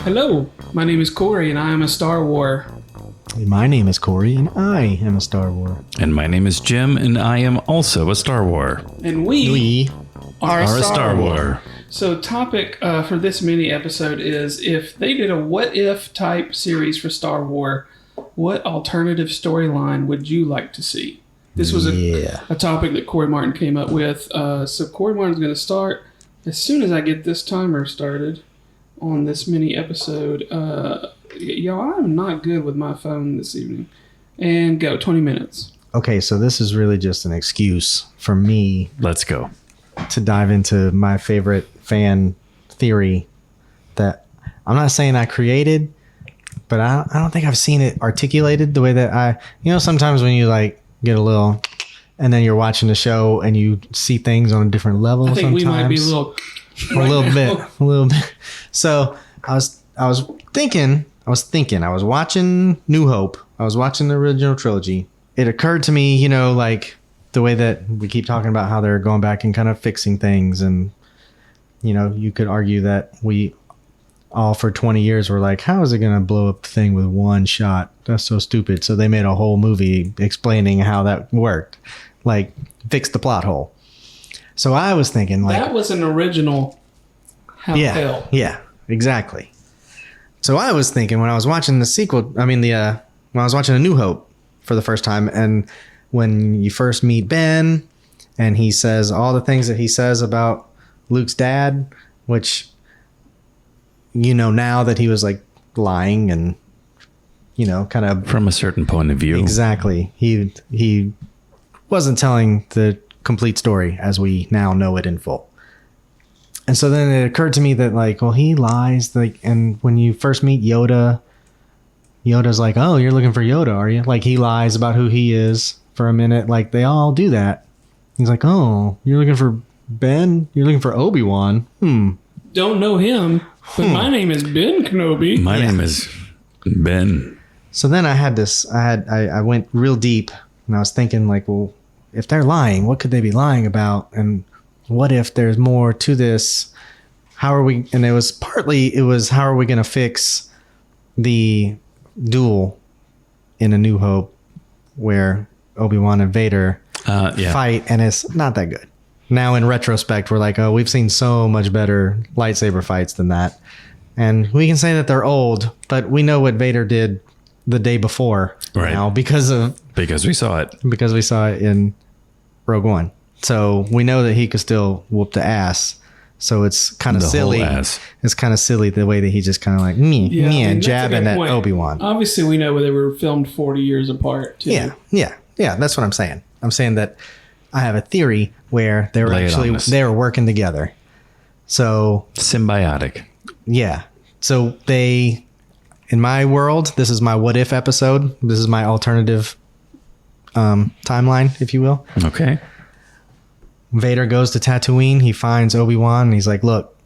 Hello, my name is Corey and I am a Star War. My name is Corey, and I am a Star Wars. And my name is Jim, and I am also a Star War. And we are a Star War. So topic for this mini episode is if they did a what if type series for Star Wars, what alternative storyline would you like to see? This was a topic that Corey Martin came up with. So Corey Martin's going to start as soon as I get this timer started on this mini episode. Y'all, I'm not good with my phone this evening. And go, 20 minutes. Okay, so this is really just an excuse for me. Let's go. To dive into my favorite fan theory that I'm not saying I created, but I don't think I've seen it articulated the way that sometimes when you like get a little, and then you're watching the show and you see things on a different level. I think sometimes. we might be a little bit. So I was thinking, I was watching New Hope. I was watching the original trilogy. It occurred to me, like the way that we keep talking about how they're going back and kind of fixing things. And, you could argue that we all for 20 years were like, how is it going to blow up the thing with one shot? That's so stupid. So they made a whole movie explaining how that worked, like fix the plot hole. So I was thinking like that was an original hell. Yeah, exactly. So I was thinking when I was watching the sequel, when I was watching A New Hope for the first time, and when you first meet Ben and he says all the things that he says about Luke's dad, which, now that he was like lying and, kind of from a certain point of view. Exactly. He wasn't telling the complete story as we now know it in full. And so then it occurred to me that he lies, and when you first meet Yoda's like, oh, you're looking for Yoda, are you? Like he lies about who he is for a minute. Like they all do that. He's like, oh, you're looking for Ben? You're looking for Obi-Wan? Don't know him, but my name is Ben Kenobi. My name is Ben. So then I went real deep and I was thinking well, if they're lying, what could they be lying about? And what if there's more to this? How are we? And it was how are we going to fix the duel in A New Hope where Obi-Wan and Vader fight, and it's not that good. Now in retrospect, we're like, oh, we've seen so much better lightsaber fights than that. And we can say that they're old, but we know what Vader did the day before now because we saw it in Rogue One. So we know that he could still whoop the ass. So it's kind of silly. It's kind of silly the way that he just kind of like jabbing at Obi-Wan. Obviously, we know they were filmed 40 years apart, too. Yeah. That's what I'm saying. I'm saying that I have a theory where they were working together. So symbiotic. Yeah. So in my world, this is my what if episode. This is my alternative timeline, if you will. Okay. Vader goes to Tatooine. He finds Obi-Wan and he's like, look,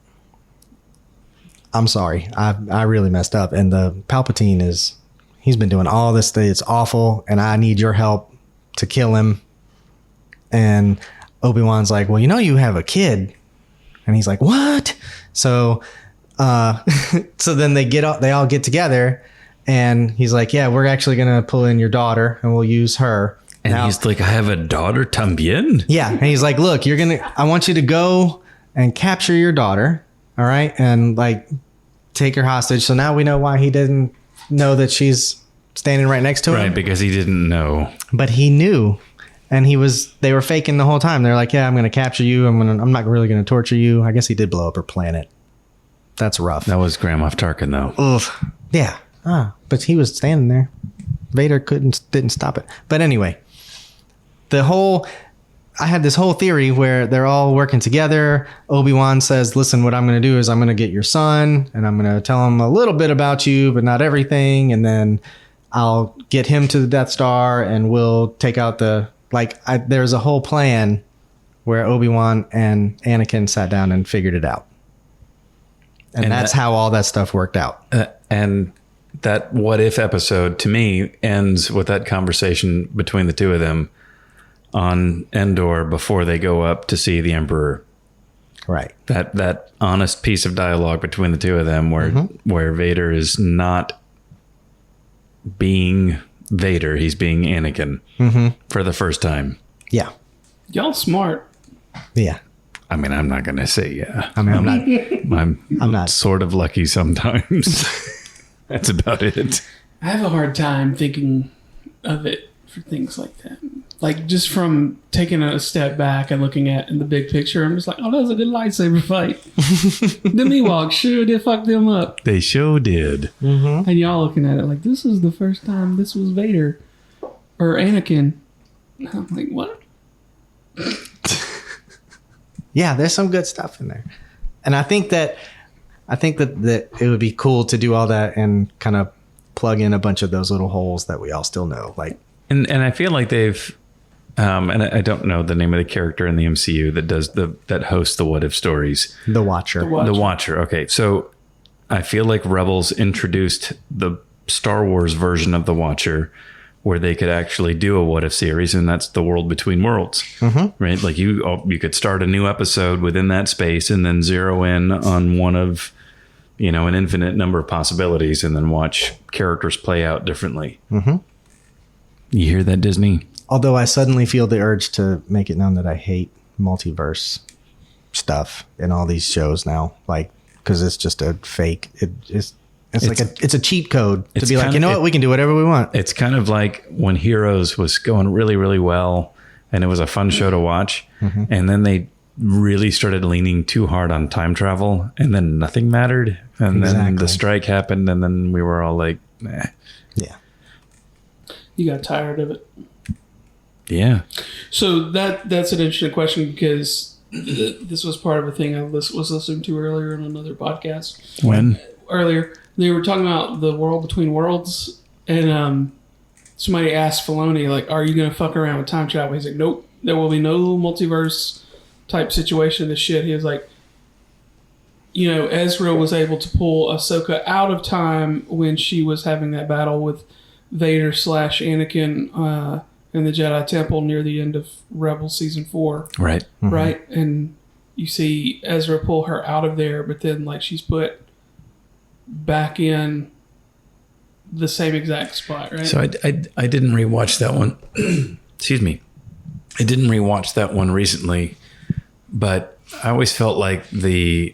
I'm sorry. I really messed up. And the Palpatine he's been doing all this. It's awful. And I need your help to kill him. And Obi-Wan's like, well, you have a kid. And he's like, what? So, so then they all get together and he's like, yeah, we're actually going to pull in your daughter and we'll use her. And he's like, I have a daughter también. Yeah. And he's like, look, I want you to go and capture your daughter. All right. And take her hostage. So now we know why he didn't know that she's standing right next to him. Right. Because he didn't know. But he knew. And they were faking the whole time. They're like, yeah, I'm going to capture you. I'm not really going to torture you. I guess he did blow up her planet. That's rough. That was Grand Moff Tarkin though. Ugh. Yeah. But he was standing there. Vader didn't stop it. But anyway, I had this whole theory where they're all working together. Obi-Wan says, listen, what I'm going to do is I'm going to get your son and I'm going to tell him a little bit about you, but not everything. And then I'll get him to the Death Star and we'll take out there's a whole plan where Obi-Wan and Anakin sat down and figured it out. And that's how all that stuff worked out. And that what if episode to me ends with that conversation between the two of them on Endor before they go up to see the Emperor. Right. That honest piece of dialogue between the two of them where Vader is not being Vader, he's being Anakin for the first time. Yeah. Y'all smart. Yeah. I mean, I'm not going to say yeah. I mean, I'm not. sort of lucky sometimes. That's about it. I have a hard time thinking of it for things like that. Like, just from taking a step back and looking at in the big picture, I'm just like, oh, that was a good lightsaber fight. Them Ewoks sure did fuck them up. They sure did. And y'all looking at it like, this is the first time this was Vader or Anakin. And I'm like, what? Yeah, there's some good stuff in there. And I think that it would be cool to do all that and kind of plug in a bunch of those little holes that we all still know. Like, and I feel like they've, and I don't know the name of the character in the MCU that hosts the What If stories. The Watcher. The Watcher. Okay, so I feel like Rebels introduced the Star Wars version of the Watcher, where they could actually do a What If series, and that's the world between worlds, right? Like you could start a new episode within that space and then zero in on one of, an infinite number of possibilities, and then watch characters play out differently. You hear that, Disney? Although I suddenly feel the urge to make it known that I hate multiverse stuff in all these shows now, like, because it's just a fake. It's a cheat code to be like, what, we can do whatever we want. It's kind of like when Heroes was going really, really well, and it was a fun show to watch, and then they really started leaning too hard on time travel, and then nothing mattered, and then the strike happened, and then we were all like, nah. Yeah. You got tired of it. Yeah. So that's an interesting question, because this was part of a thing I was listening to earlier in another podcast. When? Earlier. They were talking about the world between worlds, and somebody asked Filoni, like, are you going to fuck around with time travel? He's like, nope, there will be no multiverse type situation in this shit. He was like, Ezra was able to pull Ahsoka out of time when she was having that battle with Vader / Anakin in the Jedi Temple near the end of Rebels Season 4. Right. Right? And you see Ezra pull her out of there, but then, like, she's put back in the same exact spot, right? So I didn't rewatch that one. Excuse me. I didn't rewatch that one recently, but I always felt like their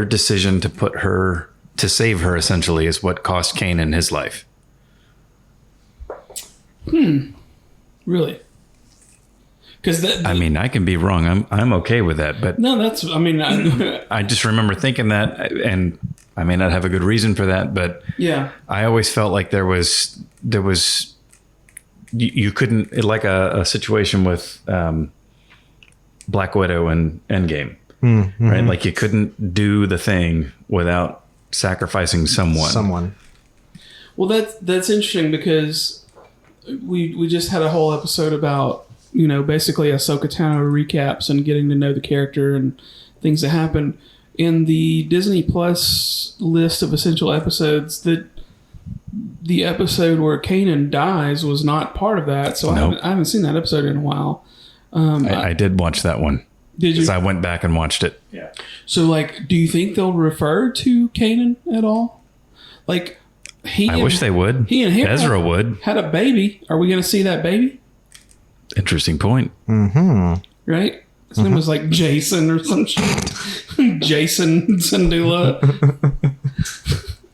decision to save her essentially is what cost Kanan his life. Really? Because I mean, I can be wrong. I'm okay with that, but no, that's. I mean, I just remember thinking that, and I may not have a good reason for that, but yeah, I always felt like there was you couldn't, like a situation with Black Widow and Endgame, right? Like you couldn't do the thing without sacrificing someone. Well, that's interesting, because we just had a whole episode about, basically Ahsoka Tano recaps and getting to know the character and things that happen. In the Disney Plus list of essential episodes, the episode where Kanan dies was not part of that, so nope. I haven't seen that episode in a while. I did watch that one. Did you? Because I went back and watched it. Yeah. So, like, do you think they'll refer to Kanan at all? Like, I wish they would. He and him Ezra would. had a baby. Are we going to see that baby? Interesting point. Right? His name was like Jason or some shit. Jason Sandula.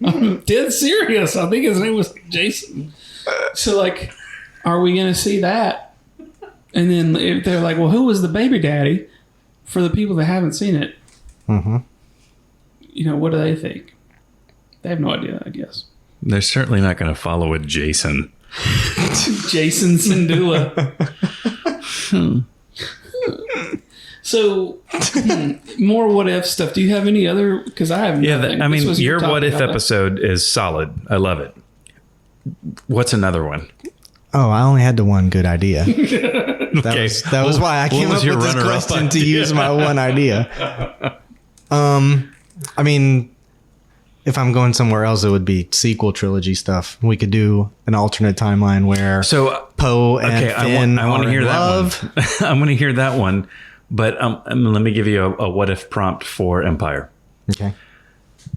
I'm dead serious. I think his name was Jason. So, like, are we going to see that? And then if they're like, well, who was the baby daddy? For the people that haven't seen it, what do they think? They have no idea, I guess. They're certainly not going to follow with Jason. Jason Sandula. So, more what if stuff. Do you have any other? Because I have nothing. I mean, your what if episode is solid. I love it. What's another one? Oh, I only had the one good idea. That was why I came up with this question to use my one idea. I mean, if I'm going somewhere else, it would be sequel trilogy stuff. We could do an alternate timeline where Poe and Finn I want to hear love. that one. I want to hear that one. But let me give you a what if prompt for Empire. Okay.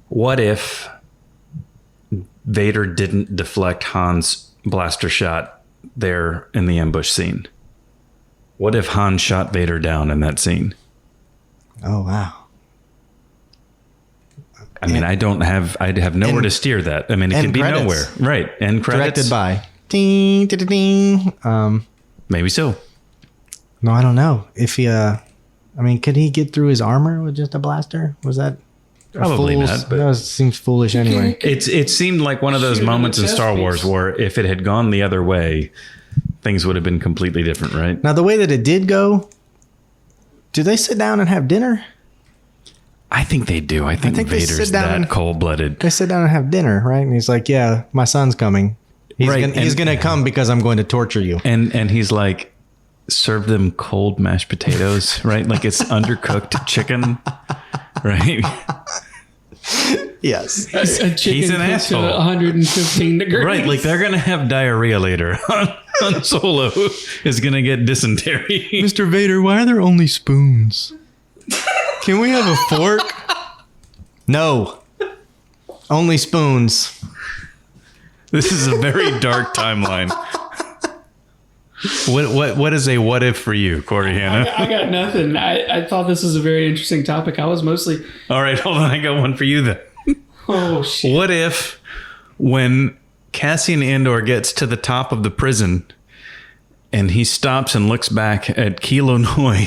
What if Vader didn't deflect Han's blaster shot there in the ambush scene? What if Han shot Vader down in that scene? Oh, wow. I mean, I'd have nowhere to steer that. I mean, it could be credits. nowhere. Right. And credits. Directed by. Ding, ding, ding. Maybe so. No, I don't know. If he, could he get through his armor with just a blaster? Was that Probably not. But that seems foolish anyway. it seemed like one of those moments in Star Wars where if it had gone the other way, things would have been completely different, right? Now, the way that it did go, do they sit down and have dinner? I think they do. I think Vader's that cold-blooded. They sit down and have dinner, right? And he's like, "Yeah, my son's coming. He's gonna come because I'm going to torture you." And he's like, serve them cold mashed potatoes, right? Like it's undercooked chicken, right? Yes. A chicken He's an cooked asshole. to 115 degrees. Right, like they're gonna have diarrhea later. Han Solo is gonna get dysentery. Mr. Vader, why are there only spoons? Can we have a fork? No. Only spoons. This is a very dark timeline. What is a what if for you, Corey Hanna? I got nothing. I thought this was a very interesting topic. I was mostly... All right, hold on. I got one for you then. Oh, shit. What if when Cassian Andor gets to the top of the prison and he stops and looks back at Kilo Noi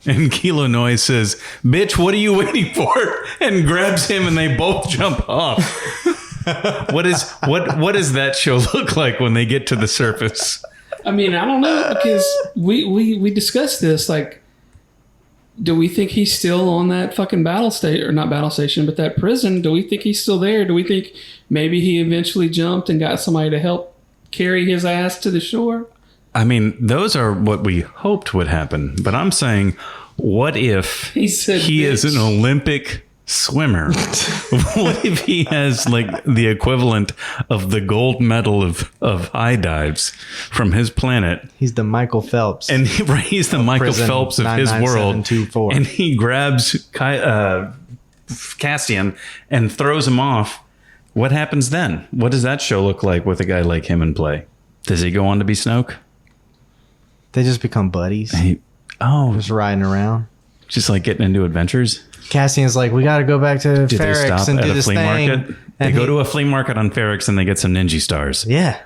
and Kilo Noi says, "Bitch, what are you waiting for?" and grabs him and they both jump off. What does that show look like when they get to the surface? I mean, I don't know, because we discussed this. Like, do we think he's still on that fucking battle station, or not battle station, but that prison? Do we think he's still there? Do we think maybe he eventually jumped and got somebody to help carry his ass to the shore? I mean, those are what we hoped would happen. But I'm saying, what if He said, he is "Bitch." an Olympic swimmer? What if he has like the equivalent of the gold medal of high dives from his planet? He's the Michael Phelps. And he's the Michael prison Phelps of his world. 99724. And he grabs Cassian and throws him off. What happens then? What does that show look like with a guy like him in play? Does he go on to be Snoke? They just become buddies. Just riding around. Just like getting into adventures. Cassian's like, we got to go back to Do they Ferrix stop and at do a this flea thing. market? They And go to a flea market on Ferrix and they get some ninja stars. Yeah.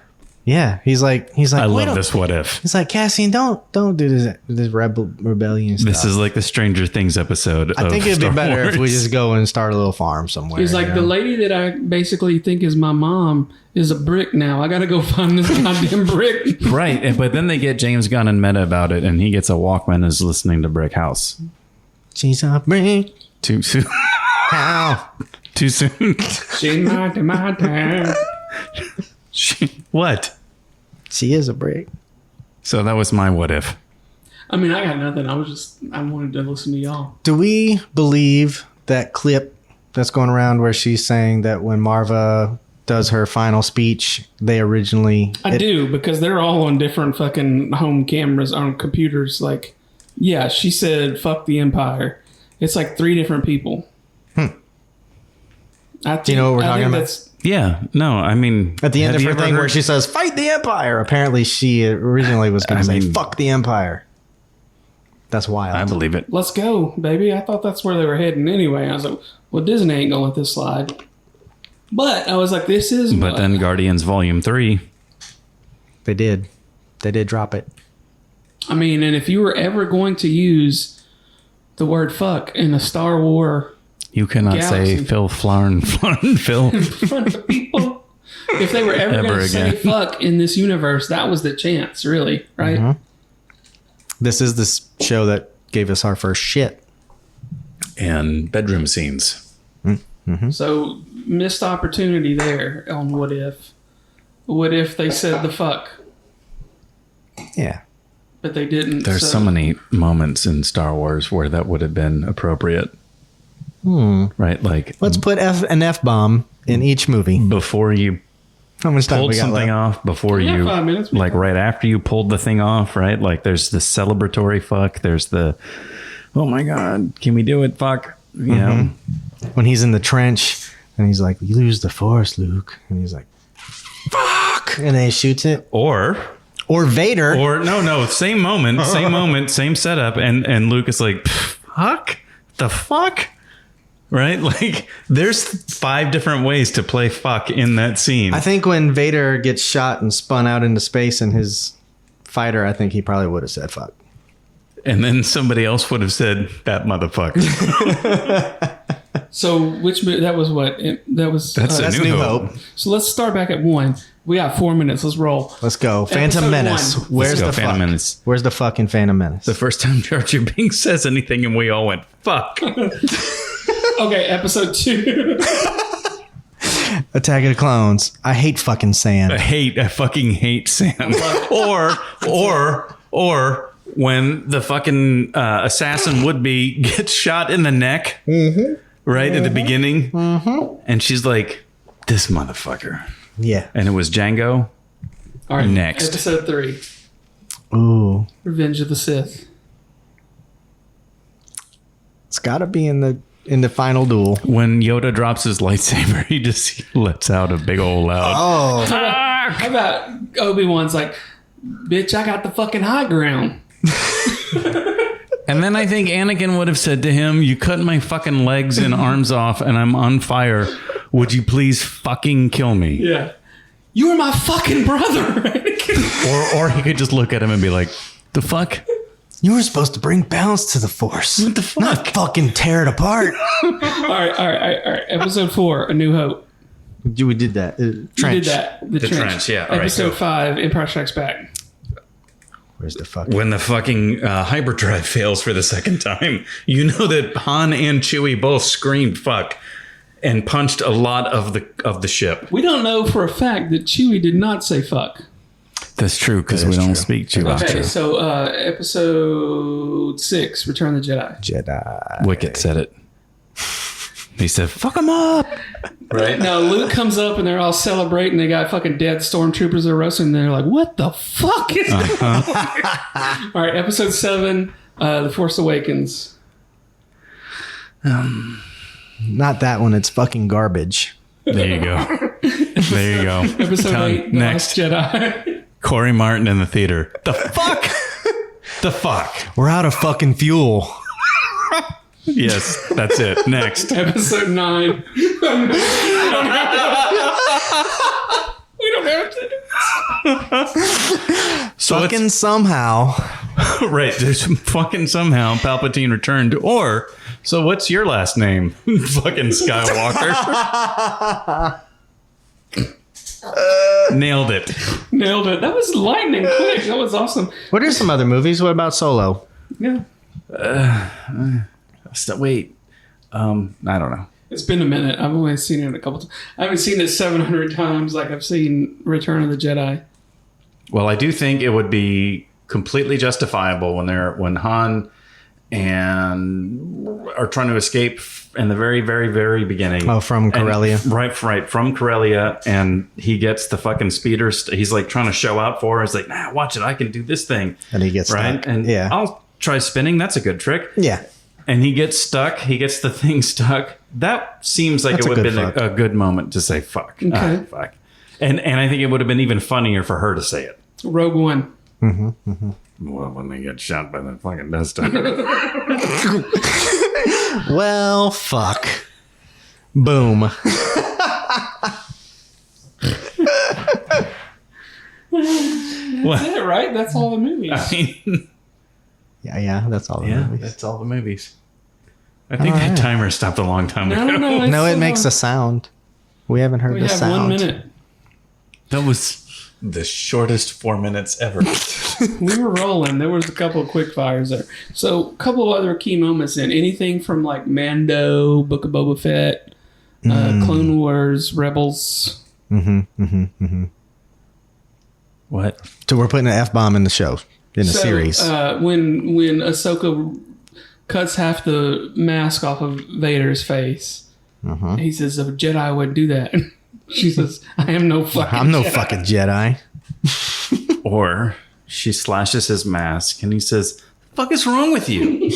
He's like, I "Wait, love this what if. He's like, Cassian, don't do this rebellion stuff. This is like the Stranger Things episode. I think it'd Star be better Wars. if we just go and start a little farm somewhere. He's like, you the know? lady that I basically think is my mom is a brick now. I got to go find this goddamn brick. Right, but then they get James Gunn and Meta about it, and he gets a Walkman and is listening to Brick House. She's a brick. Too soon. How? Too soon. She might be my time. What? She is a brick. So that was my what if. I mean, I got nothing. I wanted to listen to y'all. Do we believe that clip that's going around where she's saying that when Marva does her final speech, they originally... I do, because they're all on different fucking home cameras on computers. Like, yeah, she said, "Fuck the Empire." It's like 3 different people. Do you know what we're talking about? That's, Yeah, no, I mean... At the end of have her you ever thing where heard- she says, "Fight the Empire." Apparently she originally was going to say, mean- "Fuck the Empire." That's wild. I believe it. let's go, baby. I thought that's where they were heading anyway. I was like, well, Disney ain't gonna let this slide. But I was like, this is... But then Guardians Volume 3... They did drop it. I mean, and if you were ever going to use the word fuck in a Star Wars You cannot Galaxy. say Phil Flarn, Phil. in front of people, if they were ever Ever going to say again. fuck in this universe, that was the chance, really, right? Mm-hmm. This is this show that gave us our first shit. And bedroom scenes. So, missed opportunity there on What If. What if they said the fuck, Yeah. but they didn't? There's so many moments in Star Wars where that would have been appropriate. Right? Like, Let's put an F-bomb in each movie. before you How much time pulled we got something left? off, before Yeah, you, 5 minutes. like right after you pulled the thing off, right? Like there's the celebratory fuck. There's the, oh my God, can we do it? Fuck. You know? When he's in the trench and he's like, "You lose the Force, Luke," and he's like, "Fuck," and then he shoots it. Or Vader. no, same moment, same setup. And Luke is like, fuck? The fuck? Right? Like, there's 5 different ways to play fuck in that scene. I think when Vader gets shot and spun out into space in his fighter, I think he probably would have said fuck. And then somebody else would have said, that motherfucker. So which that was what? That's That's New Hope. So let's start back at 1. We got 4 minutes. Let's roll. Let's go. Phantom Episode Menace. 1. Where's Let's go, the Phantom fuck? Menace. Where's the fucking Phantom Menace? The first time Jar Jar Binks says anything and we all went, fuck. Okay, episode 2. Attack of the Clones. I hate fucking sand. I fucking hate sand. or when the fucking assassin would-be gets shot in the neck, right at the beginning, and she's like, this motherfucker. Yeah. And it was Django. All right, Next. Episode 3. Ooh. Revenge of the Sith. It's got to be in the final duel. When Yoda drops his lightsaber, he just lets out a big old loud. Oh. How about Obi-Wan's like, bitch, I got the fucking high ground. And then I think Anakin would have said to him, you cut my fucking legs and arms off and I'm on fire. Would you please fucking kill me? Yeah. You are my fucking brother. Or he could just look at him and be like, the fuck? You were supposed to bring balance to the Force. What the fuck? Not fucking tear it apart. All right. Episode 4, A New Hope. We did that. Trench. You did that. The trench. yeah. All right, Episode go. 5, Empire Strikes Back. Where's the fuck? When the fucking hyperdrive fails for the second time, you know that Han and Chewie both screamed fuck and punched a lot of the ship. We don't know for a fact that Chewie did not say fuck. That's true, because we don't speak Chewie. Okay, so episode 6, Return of the Jedi. Jedi. Wicket said it. He said, fuck him up. Right? Now Luke comes up and they're all celebrating. They got fucking dead stormtroopers that are roasting. And they're like, what the fuck is going on? All right, episode 7, The Force Awakens. Not that one. It's fucking garbage. There you go. There you go. Episode 8, The Next. Last Jedi. Corey Martin in the theater. The fuck? The fuck? We're out of fucking fuel. Yes, that's it. Next. Episode 9. We don't have to do So Fucking somehow. right, there's fucking somehow Palpatine returned. Or, so what's your last name? Fucking Skywalker. Nailed it. Nailed it. That was lightning quick. That was awesome. What are some other movies? What about Solo? Yeah. So, wait. I don't know. It's been a minute. I've only seen it a couple times. I haven't seen it 700 times like I've seen Return of the Jedi. Well, I do think it would be completely justifiable when Han and are trying to escape in the very, very, very beginning. Oh, from Corellia. Right, from Corellia, and he gets the fucking speeder. He's like trying to show out for her. He's like, nah, watch it. I can do this thing. And he gets right, stuck. and yeah. I'll try spinning. That's a good trick. Yeah. And he gets stuck. He gets the thing stuck. That seems like That's it would have a been a good moment to say fuck. Okay. Fuck. And I think it would have been even funnier for her to say it. Rogue One. Well, when they get shot by the fucking Death Star. Well, fuck. Boom. That's it, right? That's all the movies. I mean, Yeah, that's all the yeah, movies. that's all the movies. I think All the right. timer stopped a long time ago. No, No, it still makes on. a sound. We haven't heard We the have sound. 1 minute. That was the shortest 4 minutes ever. We were rolling. There was a couple of quick fires there. So, a couple of other key moments in anything from like Mando, Book of Boba Fett, Clone Wars, Rebels. What? So we're putting an F-bomb in the show, in the So, series. when Ahsoka cuts half the mask off of Vader's face. He says, "A Jedi wouldn't do that." She says, "I am no fucking. I'm no Jedi. fucking Jedi." Or she slashes his mask and he says, "The fuck is wrong with you?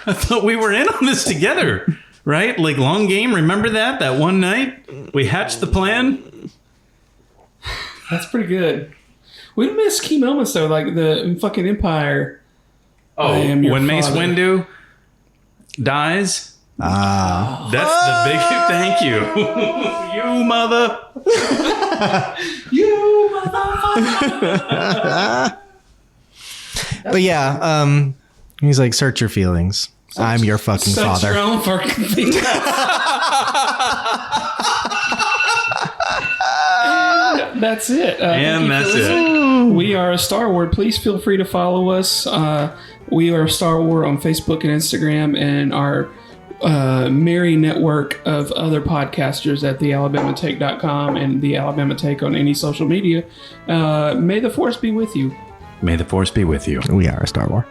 I thought we were in on this together, right? Like long game. Remember that one night we hatched the plan." That's pretty good. We missed key moments though, like the fucking Empire. Oh, when Mace Windu dies. That's the big thank you. You mother. You motherfucker. But yeah, he's like, search your feelings. I'm your fucking father. Your own fucking feelings. And that's it. And that's it. We are Star Wars. Please feel free to follow us. We are Star Wars on Facebook and Instagram, and our merry network of other podcasters at thealabamaTake.com and the Alabama Take on any social media. May the Force be with you. May the Force be with you. We are a Star Wars.